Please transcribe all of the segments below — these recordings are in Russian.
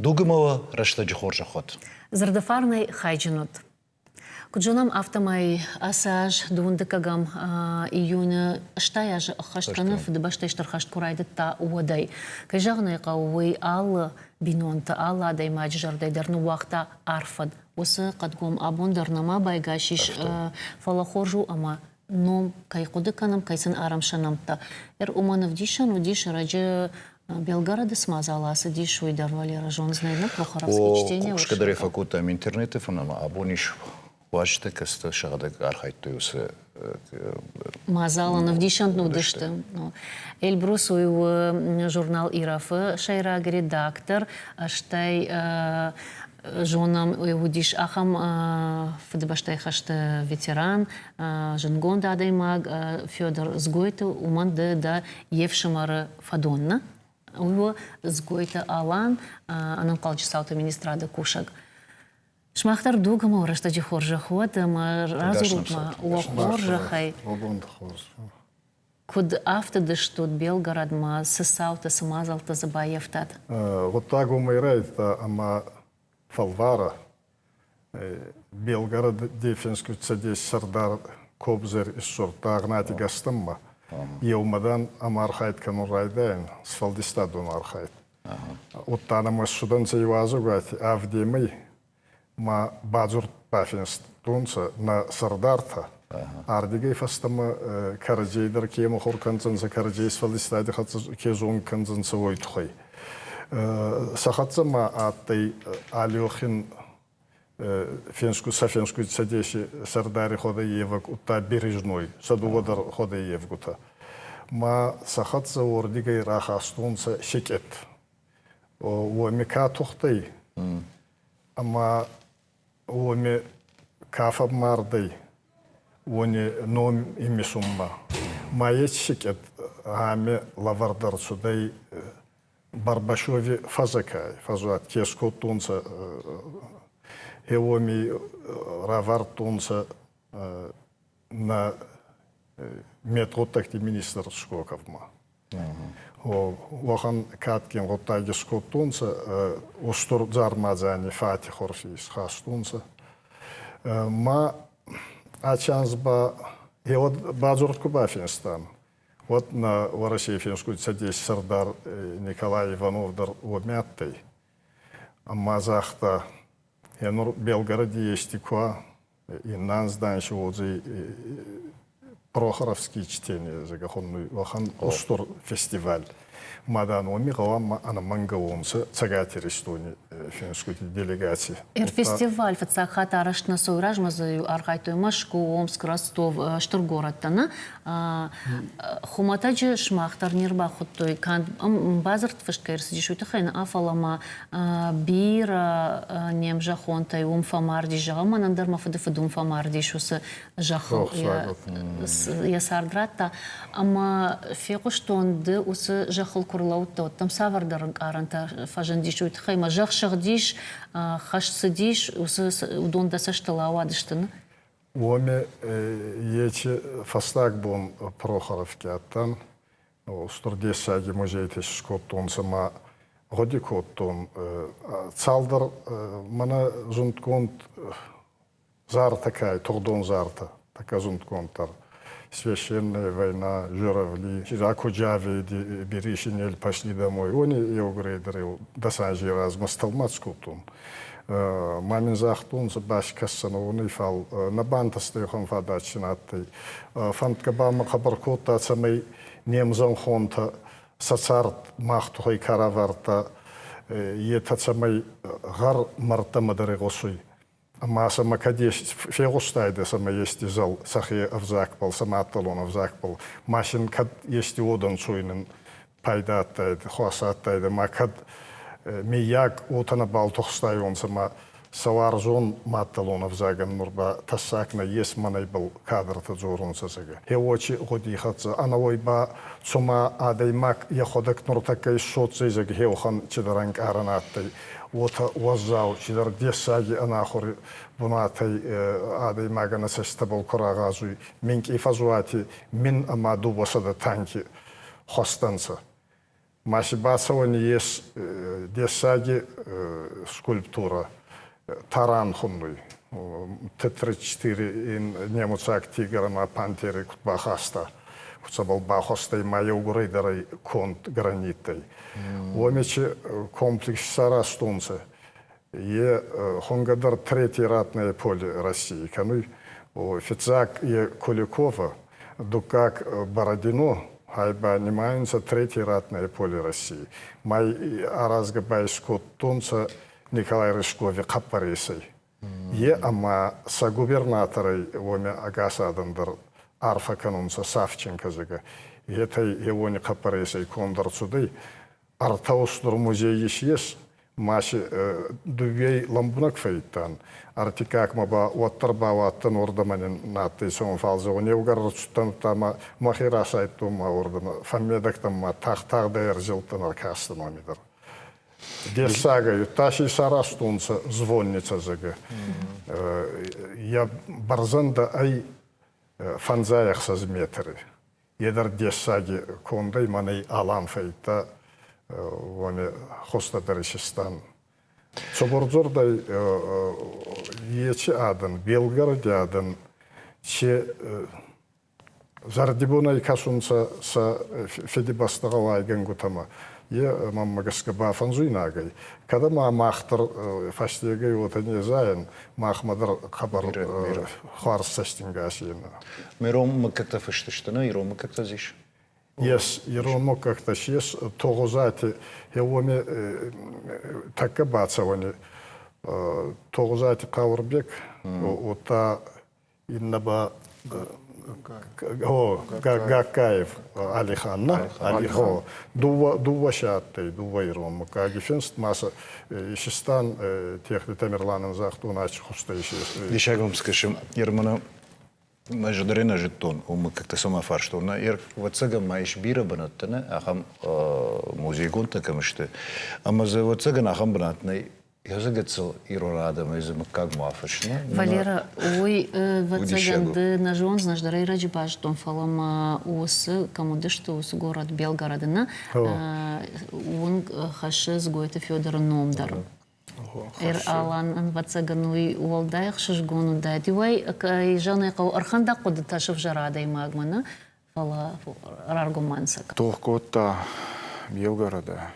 дугымова рашта жихоржа ход. Зардафарный хайджинут. Куджунам автомай асаж дундыкагам июня штаяж хаштанов дебаштештер хашт курайды та уадай. Кайжагны кауы ал бинонта ал адай маджардай дарну вақта арфад. Осы кадгом абондарнама байгашиш фалахоржу ама ном кайкудыканам кайсын арамшанамта. Уманов дишан удиш раджи Белгорода смазаласы диш уйдар Валера Жон знайна Прохоровский чтение. Кушкадаре факутам интернете фонама абониш Ваште каста шагадак архайтуюсы. Мазаланов дишан нудышты. Эльбрус уйу журнал Ирафы шайраг редактор аштай жонам уйу диш ахам фдбаштай хашты ветеран жангон дадаймаг Федор Сгойты уманды да Евшимары Фадонна. Уйу Сгойты Алан анан калчысауты министрады кушак. Шмахтар дугама урашта жихоржа ход, ма разурупма уахоржа хай. Куд автодыш тут Белгород ма сысаута самазалта забаевтат. Вот так умирает, ама фалвара. Белгород дефенскую цадесь сардар кобзер из сорта агнати гастамма. Елмадан амархайт канурайдайн, сфалдистадун архайт. Вот танам судан цейвазу гати, авдемей. Ма базур пафинст тунца на сардарта. Ардигей фастама караджейдер кему хорканцанса караджейс фалистади хатса кезон канцанса войтхой. Сахатса ма аттай алиохин финску сафинску цадеши сардари хода евак ута бережной садугодар хода евгута. Ма сахатса ордигей рахастунца шекет. Уамика тухтай. Ама Оме кафа мардой, они ном ими сумма. Маячикет ами лавардар судай Барбашови фазакай, фазуат кескот тунца, эоми равар тунца на метротахти министр Скоковма. Вохан каткин ротаги скоттунца, устур зармазани фати хорфис хастунца. Ма ачансба и вот базуртку бафинстан. Вот на России финскую цадесь сардар Николай Иванов дар обмяттай. Мазахта янур Белгороде есть иква и нан знаешь отзы Прохоровские чтения, загахонный вахан устур фестиваль. Мадан омигала ана мангаонса цагати рестони финской делегации. Фестиваль фацахат арашна сойражмазы аргайту Машку, Омск, Ростов, Штургородтана. Хуматаджи шмахтар нирбахуттой кан базарт фашкайрс дишутахайна афалама бира немжахонтай умфамарди жагаман андарма фадефадум фамарди шусы жахал ясардратта. Ама фекуштонды усы жахал курлаутта там савардар аранта фажандишут хайма жахшагдиш хашсидиш усы удонда сашталава диштаны. Оме ечи фастак бон Прохоровки аттан устурдесаги музейте скоттон сама годикоттон цалдар мана зунтконт зар такая турдон зарта така зунтконтар священная война журавли Акуджави беришинель пошли домой они евгрейдеры досажи размасталмат скоттон Мамин захтун за баш кассановный фал на бантасты хон фадачинатты фанткабама хабаркота самый немзон хонта сацарт махтухой караварта ета самый гар марта мадарегосуй ама сама кадеш фегустайды сама есть зал сахе авзакпал сама атталон авзакпал машин кад есть одан суйнын пайдаттайды хуасаттайды макад мияк отана балтухстай онсама саварзон матталонов заган мурба тассакна ес манай был кадрата зорунса сага. Хеочи годихатса анавойба сума адаймак яходак нуртакай соцей зага хеохан чидаранг аранаттай. Вот ваззау чидар десаги анахори бунатай адаймагана сестабал курагазуй. Минки фазуати мин амаду басада танки хостанца. Масибасован есть десаги скульптура таран хунной. Т-34 немецак тиграма пантеры бахаста. Куцабал бахастай майогурейдерой конт граниттой. Омечи комплекс сарастунца. Е хонгадар третье ратное поле России. Кануй офицак е Куликова, дукак Бородино, хайба немается третье ратное поле России. Май аразгабайско тунца Николай Рыжкове капарисей. Е ама са губернаторой воме агасадандар арфа канунца Савченко зага. Етай его не капарисей кондар цудей. Артаустур музей ес. Маши дубей ламбунак фейтан. Артикак маба уаттарба уаттан ордаманин натты сон фалзы. Оне угаррцуттан тама махира сайттума ордама. Фамедактама тах-тах-дайр жилтан аркастан омидар. Десага, юташи сарастунца звонница зага. Я барзанда ай фанзаях сазметры. Едар десаги кондай манай алам фейта. Вони хостадаришистан. Собордзордай ечи адан, Белгороде адан, че зардибунай касунца са федибастагала гангутама. Е маммагаска бафанзуйнагай. Когда махтар фастегай вот они заен, махмадар хабар харсастингасина. Миром маката фашташтана, и рома как-то зиш. Yes, иромо как-то сейчас тогозати евоме такка бацавани тогозати Каурбек ота иннаба Гакаев Алиханна Алихо дува шатты дува иромо кагифенст маса шестан техли Тамерланын захту нач хустайши. Дишагом скажем, Ермана Маждарина жетон, мы как-то сама фарштурна. Ер вот цыган маиш бира банаттана, ахам музей гонта камышты. Ама за вот цыган ахам банатный. Я загацал ирорадам из как мафашна. Валера, ой, вот цыган да нажон, знаешь, дарай раджибаш том фалам ус, кому дышто ус город Белгородна, он хашез гойта Федор Номдар. Алан вацагануй уалдайх шишгону дайдивай жаны кау арханда куды ташып жарадай магмана фала аргумансак. Толкота Белгорода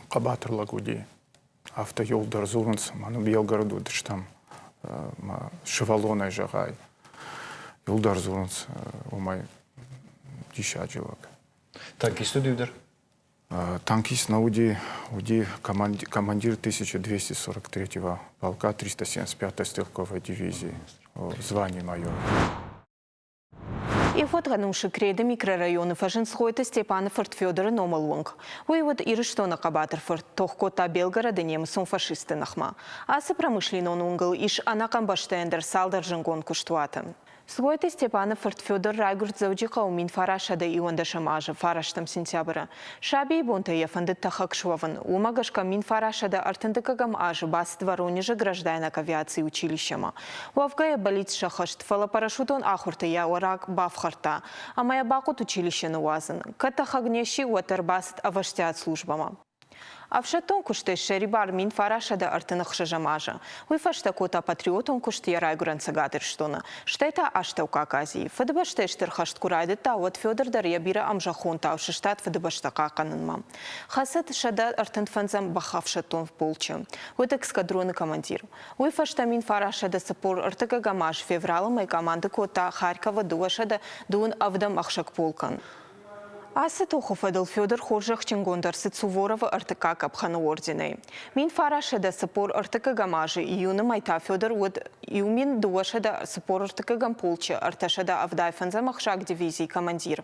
кабатырла гуди автоёлдар зурынс ману Белгороду дыштам шевалонай жагай ёлдар зурынс умай дишажилак. Так и студиудер. Танкист на УДИ командир 1243-го полка 375-й стрелковой дивизии, звание майор. И вот гануши креда микрорайоны Фажинсхойта Степанов-Форт Федора Номалунг. Уйвод Ирыштона Кабатер-Форт Тохкота Белгорода немцом фашисты нахма. Асы промышленный унгл иш анакамбаштендер салдар жингон куштуата. Сгойта Степанов-Форт Федор Райгурт завджика умин фарашада и онда шамажа фараштам сентябра. Шаби и бунта ефанды тахакшваван. Умагашка мин фарашада артендыкагам ажи баст Воронежа гражданок авиации училищама. Уавгая болит шахашт фалапарашутон ахурта я орак бафхарта. А моя бакут училище нуазан. Катахагнеши уатербаст аваштят службама. Авшатон куште шерибар мин фарашада артынах шажамажа. Уйфашта кота патриотон куште райгуран цагатырштона. Штета аштаука кази. Фадабаште штырхашт курайды та вот Федор Дарья бира амжахон тавшиштат фадабаштака канынма. Хасат шада артын фанзам бахавшатон в полче. Вот эскадроны командир. Уйфашта мин фарашада сапор артыга гамаш феврала май команды кота Харькова дуашада дун авдам ахшак полкан. Асы Тухофадыл Федор Хоржах Чингондарсы Суворова артыка капханы ордены. Мин фарашада сапор артыка гамажы июны майта Федор уд иумин дуашада сапор артыка гамполча арташада авдай фанзам ахшак дивизии командир.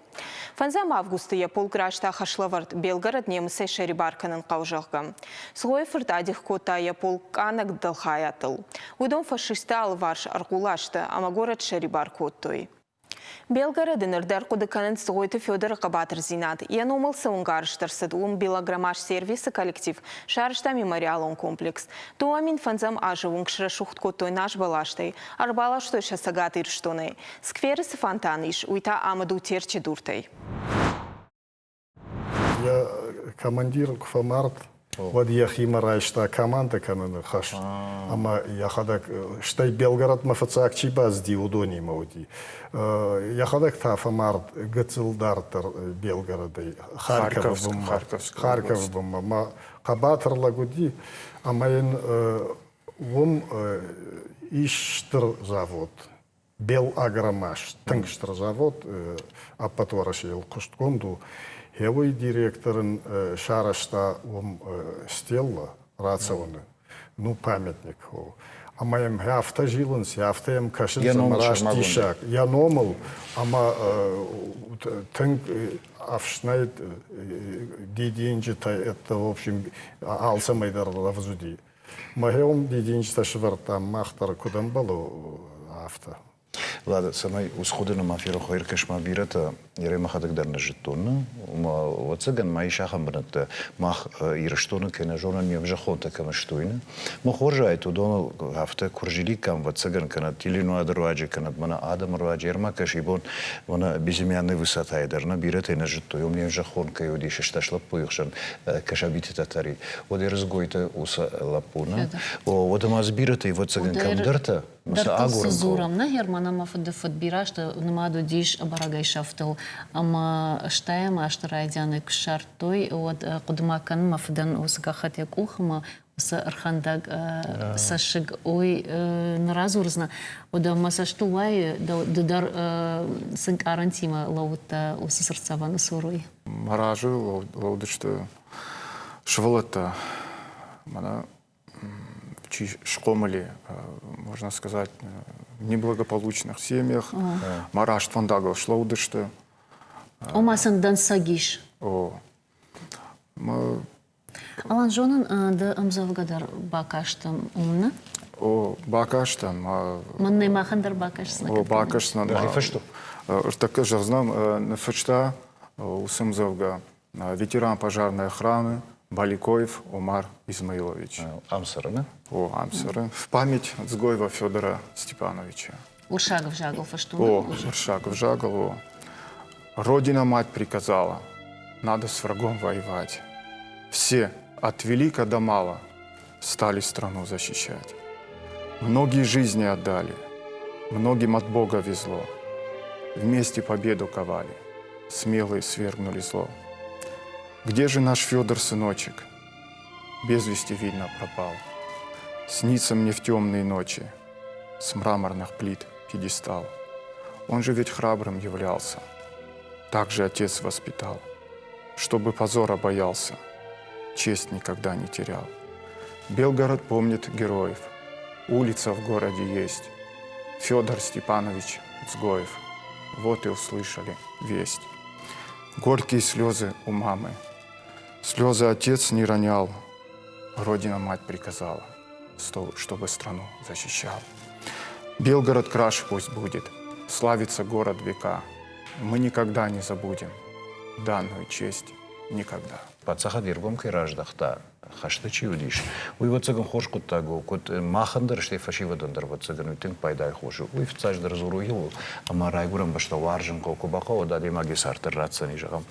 Фанзам августа я полграшта хашлавард Белгород немысы шерибарканын каужахгам. Сгой фырдадих кота я полканак далхаятыл. Удом фашиста алварш аркулашта, ама город шерибар коттой. Белгородын ырдар кудыканын сгойты Федор Кабатыр зинат. Я номался унгарштарсыд белограммаж сервисы коллектив. Шарышта мемориалон комплекс. Туамин фанзам ажы унгшра шухтко той наш балаштай. Арбалаштой шасагат ирштоной. Скверысы фонтан иш уйта амаду терчи дуртай. я командир Кфамарт, вот я химарайшта команда кананы хаш. Ама я хадак штай Белгород мафацак чибаз ди удони мауди. Я хадак тафамарт гацилдартер Белгорода, Харьков бум, ма кабатер лагуди, амаин вум иштр завод. Бел агромаш, тыңштыр завод, аппатуарашел куштконду. Хевой директорын шарашта стелла рационы, ну памятник. А моим хафта жилынс, хафтаем кашин замараш тишак. Я номал, ама тынк афшнайд дидинчита, это в общем алсамайдар лавзуди. Махеум дидинчита шварта махтар кудам балу афта. Ладно, самай усходы мафиру хойркеш мабирата, ире махадак дар нажитон, вот цыган мои шахам бнат мах ирштон кена жона не вжахон такам штуйна. Мохоржает удон хафта куржили кам вот цыган кена тилину адруаджи кена мана адам руаджи ерма кашибон мана безымянный высота идарна бирата нажитой. У меня вжахон каюди шешташлап поюхшан кашабити татари. Вот разгойта уса лапуна. Вот мазбирата и вот цыган кам дарта. Зурам на Германа мафуды футбира, что намаду диш барагай шафтал, ама штаем аштарайдяны кшартой, вот кудмакан мафудан усгахат як ухма, уса архандаг сашиг ой наразурзна, ода масаштулай додар сынк арантима лаута уса сердцавана суруй. Маражи лаудышты швалата, мана шкомали, можно сказать, в неблагополучных семьях. Мараш твандагал шлаудышты. Омасан дан сагиш. Алан жонын да амзавгадар бакаштам умна? Бакаштам. Манны махандар бакашсна. Бакашсна. Рифашту. Так же знам, нафачта усымзавга ветеран пожарной охраны Баликоев Омар Измаилович. Амсара, да? Амсара. В память Цгоева Федора Степановича. Уршагов жагал, фашту. Уршагов жагал. Родина-мать приказала, надо с врагом воевать. Все, от велика до мала, стали страну защищать. Многие жизни отдали, многим от Бога везло. Вместе победу ковали, смелые свергнули зло. Где же наш Федор, сыночек? Без вести, видно, пропал. Снится мне в темные ночи с мраморных плит пьедестал. Он же ведь храбрым являлся, так же отец воспитал, чтобы позора боялся, честь никогда не терял. Белгород помнит героев, улица в городе есть. Федор Степанович Цгоев, вот и услышали весть. Горькие слезы у мамы, слезы отец не ронял, Родина-мать приказала, чтобы страну защищал. Белгород краш пусть будет, славится город века. Мы никогда не забудем данную честь, никогда. Пацаха диргом кираждахта, хашты чиудиш. Уй вот цыган хош куттагу, кут махандар штей фашивадандар вот цыган уйтын пайдай хошу. Уй вцаждар зуруил, ама райгурам башта варжын колкубака, одади маги сартыр рацани жагам.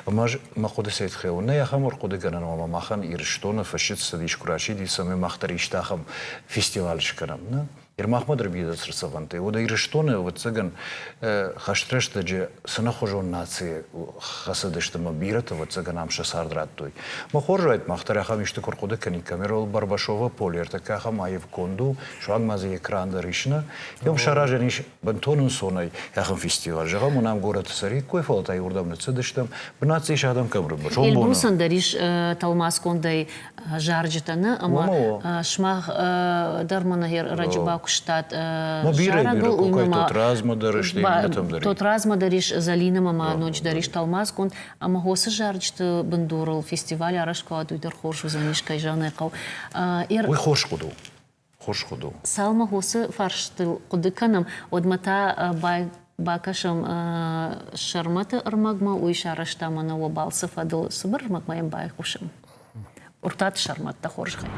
Маж махуды сейт хеуне яхам оркуды ганан, ама махан ирштона фашит садиш кураши, ди саме махтар иштахам фестиваль шканам, на? Ирмахмад рабида срсаванты. Ода ирштоны вот цыган хаштрешта же сынахожон нации хасадышты мабирата вот цыган амша сардраттуй. Махоржайт махтаряхам ишты коркуды кани камерол Барбашова полер такахам аев конду шуан мази экран ришна. Йом шаражаниш бантонун сонай яхам фестиваль. Жагам унам город сари кой фалтай урдамны цыдыштам бнаци шадам камры. Элбусан дариш талмас кондай жарджитаны, ама шмах дарманахер раджибак штат жарагыл уймама тот разма дариш залина мама ночь дариш талмаз кон ама хосы жарчты бандурал фестиваль арашка дуйдар хошу занишкай жанекал ой хош худу салма хосы фарштыл кудыканам одмата бакашам шармата армагма уй шараштамана вабалсы фадыл субар армагмаем бай хушам уртат шарматта хоржхай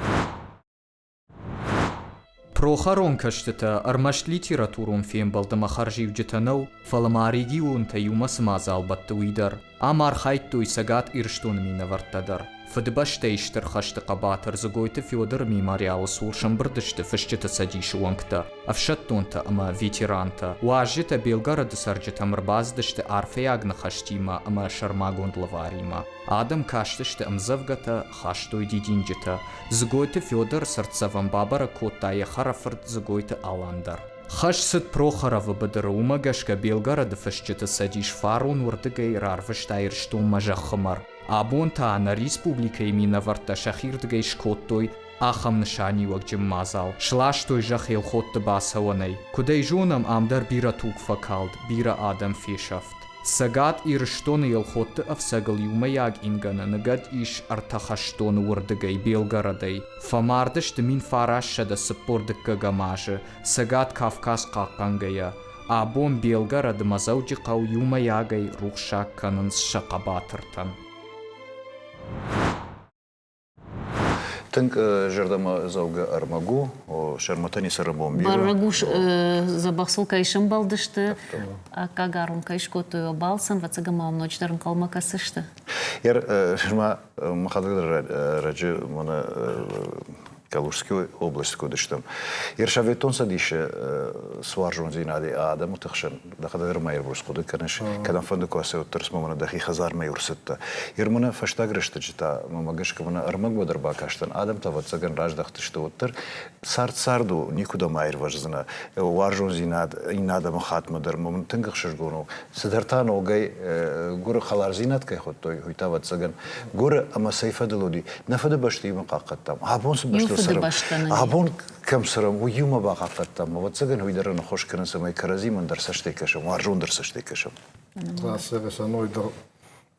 Прохорон каштата армаш литературун фем балдама харжив джетанау фаламаригиун таюма смазал баттуидар амар хайттуй сагат ирштун минавартадар фдбаштейштер хашта қабатар загойта Фёдор мемориал суршан бардышты фашчета садишуанкта авшаттунта ама ветеранта уажжета Белгорода сарджета мрбаздышты арфеягна хаштима ама шармагунд лаварима Адам каштышты амзавгата хаштуй дидинджета загойта Фёдор сарцаван бабара коттая харафард загойта аландар Хашсет Прохорова бадарума гашка Белгорода фашчета садиш фарун урдыгай рарваштайр штум мажахмар Абонта на республика имена варта шахирдгей шкоттой ахам ншани вакджим мазал шлаштой жахел хотта басаванай кудей жонам амдар бира тук факалд бира адам фешафт Сагат ирштон ел хотта афсагал юмаяг ингана нагад иш артахаштон урдыгай Белгородой фамардышты мин фарашшада сыппордыкка гамажы Сагат Кавказ какангая Абон Белгород мазауджи қау юмаягай рухшак канын шақабатыртан Тынк жердама зауга армагу, шарматани сарабом биру. Барагуш забахсыл кайшым балдышты, кагарун кайшкоту балсан, вацага маум ночтарын калмакасышты. Шарма махадагдар раджи мана Калужской области кодыштам. Шаветон садише сваржон зинади адам утахшан дахадагар майр бурскуды канаш кадан фанды косе уттарс мамана дахи хазар майр сетта. Мана фаштагрышты жита мамагашка мана армаг бадар бакаштан адам таватсаган раждахты что уттар сарду никуда майр важзна варжон зинад инада махатмадар маман тынгахшыргону сидартан огай гур халар зинад кай хоттой хуйтаватсаган гур ама сайфадылоди нафада башти мақақаттам абонс башты Абон кем сарам уюма бақақаттам вот цаган хуйдарана хош киран самай каразиман дарсаштай кашам варжон дарсаштай кашам Трасега санойдар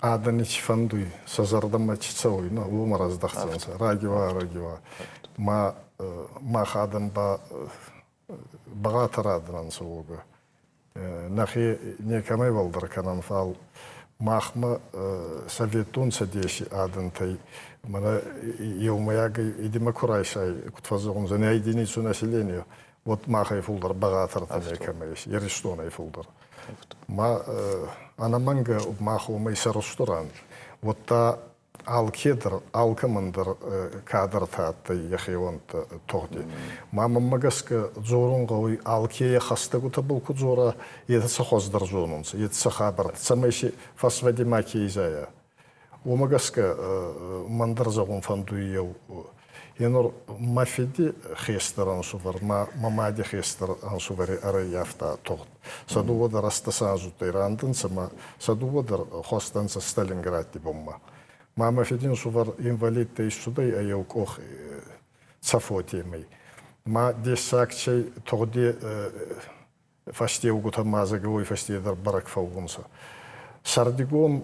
аданич фандуй сазардама чицауй на лума раздахтанса рагива ма хадан ба багатарадran соуга нахи некамай валдар канан фал махма советун садеши адантай мана елмаяга идима курайшай кутфазогун за единицу населения вот махай фулдар багатар некамайш ериштонай фулдар ма анаманга маху майсарустуран вот та алкедр алкамандр кадр татты яхивант тогди мама магаска зорунгой алкея хастагута булку зора это сохоздар зонунс это сахабар самайши фасвади макизая Умагаска мандар загун фандуйев енор мафиди хестеран сувар мамади хестер ансувари араяфта тогт садувода растасазу тирандын сама садувода хостанса Сталинградти бомма мама фидин сувар инвалид тей судай аяук ох цафотемей ма десакчей тогди фастеугута мазаговой фастедар барак фаугунса Сардигон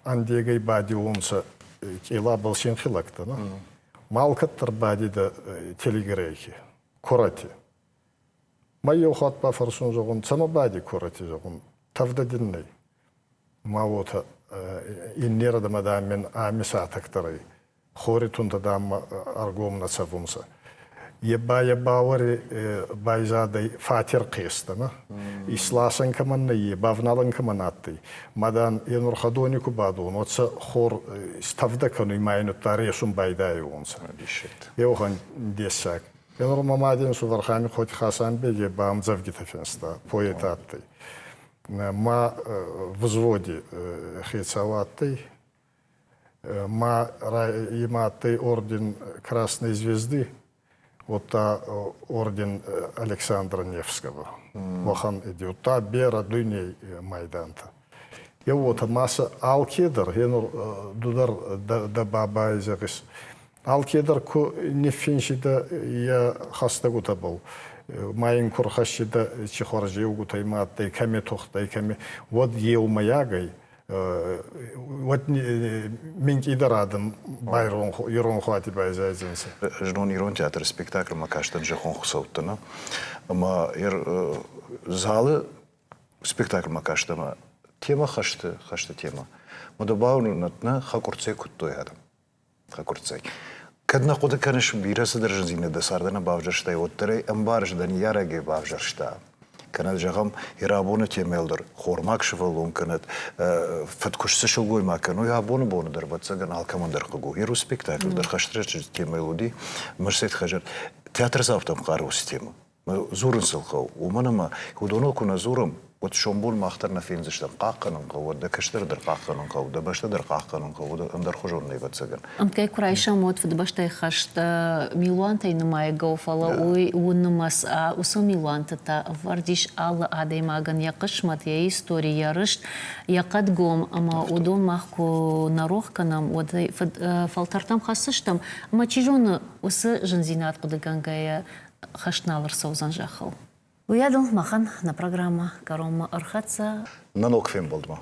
андегай бади онса кела балшин хилакта, на малкаттар бади да телегрейки, корати. Майо хат па фарсун жогон сама бади корати жогон тавда динней. Мавота иннера да мадамен амиса тактарай, хоритунда дам аргом на савунса. Ебавари байзадай фатир кестана. Исласан каманна ебавналан каманатты. Мадан енур хадонику бадун. Отса хор ставдакану имайну таресум байдай онса. Еохан десак. Енур мамадин сувархами хоть хасан беге бамзав гитафенста. Поэтатты. Ма взводи хецаватты. Ма иматты орден Красной Звезды. Вот та орден Александра Невского. Вохан идет. Та бера дуней майданта. И вот масса алкедер, дудар да баба изерис. Алкедер ку нефиншида я хастагута был. Майын курхашида чихоржеугу тайматтай каме тохтай каме. Вот ел маягай. Вот минки идарадым байрон ирон хвати байзайзенсе. Жнон ирон театр спектакль макаштан жахон хусауттана. Ама залы спектакль макаштама тема хашты тема. Модобауну натна хакурцей куттой адам. Хакурцей. Kadna qoda kanish birası darjazine da sardana bavjarshta ottere ambarj dan yarage bavjarshta. Kanat jagam irabona temeldir. Xormak shvalon kanat fatkushsa shulgoy makano yabona bona dar vatsagan alkamandar qagu. Iru spektakl dar khashtrech temeludi merset khajar teatr zavtam qaru sistemu. Зурын сылқау. Уманама худоно куна зурым. Вот шомбул мақтарна фензиштен қаққанын қау, да кіштірдір қаққанын қау, да баштадыр қаққанын қау, да андар хожонный ватсаган. Амкай курайша мод в дебаштай хашт милуанта и намай гофала ой уннамас усо милуанта та вардиш алла адей маган яқышмат я история ярышт яқад гом ама удон махку нарохканам одай фалтартам хасыштам ама чижоны усы жынзинат қудыгангая хашналар соузан жахал. Уядыл махан на программа Карома Архатса. Нанок фем болдма.